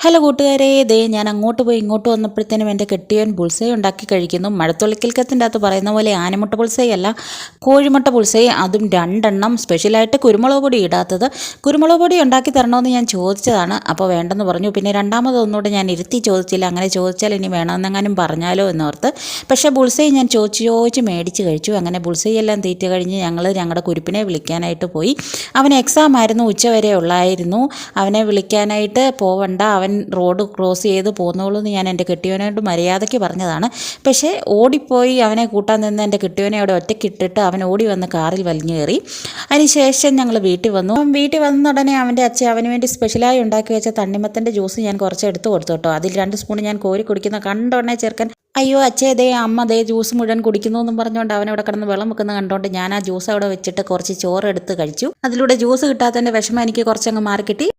Hello കൂട്ടുകാരെ, ദേ ഞാൻ അങ്ങോട്ട് പോയി ഇങ്ങോട്ട് വന്നപ്പോഴത്തേനും എൻ്റെ കെട്ടിയവൻ ബുൾസൈ ഉണ്ടാക്കി കഴിക്കുന്നു. മഴത്തൊളിക്കൽക്കത്തിൻ്റെ അകത്ത് പറയുന്ന പോലെ ആനമുട്ട ബുൾസൈ അല്ല, കോഴിമുട്ട ബുൾസൈ, അതും 2 സ്പെഷ്യലായിട്ട് കുരുമുളക് പൊടി ഇടാത്തത്. കുരുമുളക് പൊടി ഉണ്ടാക്കി തരണമെന്ന് ഞാൻ ചോദിച്ചതാണ്, അപ്പോൾ വേണ്ടെന്ന് പറഞ്ഞു. പിന്നെ രണ്ടാമതൊന്നുകൂടെ ഞാൻ ഇരുത്തി ചോദിച്ചില്ല, അങ്ങനെ ചോദിച്ചാൽ ഇനി വേണമെന്നെങ്ങാനും പറഞ്ഞാലോ എന്നോർത്ത്. പക്ഷേ ബുൾസൈ ഞാൻ ചോദിച്ച് മേടിച്ച് കഴിച്ചു. അങ്ങനെ ബുൾസൈ എല്ലാം തീറ്റ കഴിഞ്ഞ് ഞങ്ങൾ ഞങ്ങളുടെ കുരുപ്പിനെ വിളിക്കാനായിട്ട് പോയി. അവന് എക്സാം ആയിരുന്നു, ഉച്ചവരെ ഉള്ളായിരുന്നു. അവനെ വിളിക്കാനായിട്ട് പോവണ്ട, അവൻ റോഡ് ക്രോസ് ചെയ്ത് പോന്നോളൂ എന്ന് ഞാൻ എൻ്റെ കെട്ടിയവനോട് മര്യാദയ്ക്ക് പറഞ്ഞതാണ്. പക്ഷേ ഓടിപ്പോയി അവനെ കൂട്ടാൻ നിന്ന് എൻ്റെ കെട്ടിയവനെ അവിടെ ഒറ്റയ്ക്കിട്ടിട്ട് അവൻ ഓടി വന്ന് കാറിൽ വലിഞ്ഞു കയറി. അതിനുശേഷം ഞങ്ങൾ വീട്ടിൽ വന്നു. വീട്ടിൽ വന്ന ഉടനെ അവൻ്റെ അച്ഛൻ അവന് വേണ്ടി സ്പെഷ്യലായി ഉണ്ടാക്കി വെച്ച തണ്ണിമത്തൻ്റെ ജ്യൂസ് ഞാൻ കുറച്ച് എടുത്ത് കൊടുത്തു കേട്ടോ. അതിൽ 2 സ്പൂൺ ഞാൻ കോരി കുടിക്കുന്ന കണ്ടോടനെ ചെറുക്കൻ അയ്യോ അച്ഛേ ദേ അമ്മ ദേ ജ്യൂസ് മുഴുവൻ കുടിക്കുന്നു എന്നും പറഞ്ഞുകൊണ്ട് അവനവിടെ കിടന്ന് വെള്ളം വെക്കുന്ന കണ്ടോണ്ട് ഞാൻ ആ ജ്യൂസ് അവിടെ വെച്ചിട്ട് കുറച്ച് ചോറ് എടുത്ത് കഴിച്ചു. അതിലൂടെ ജ്യൂസ് കിട്ടാത്തതിൻ്റെ വിഷമം എനിക്ക് കുറച്ചങ്ങ് മാറിക്കിട്ടി.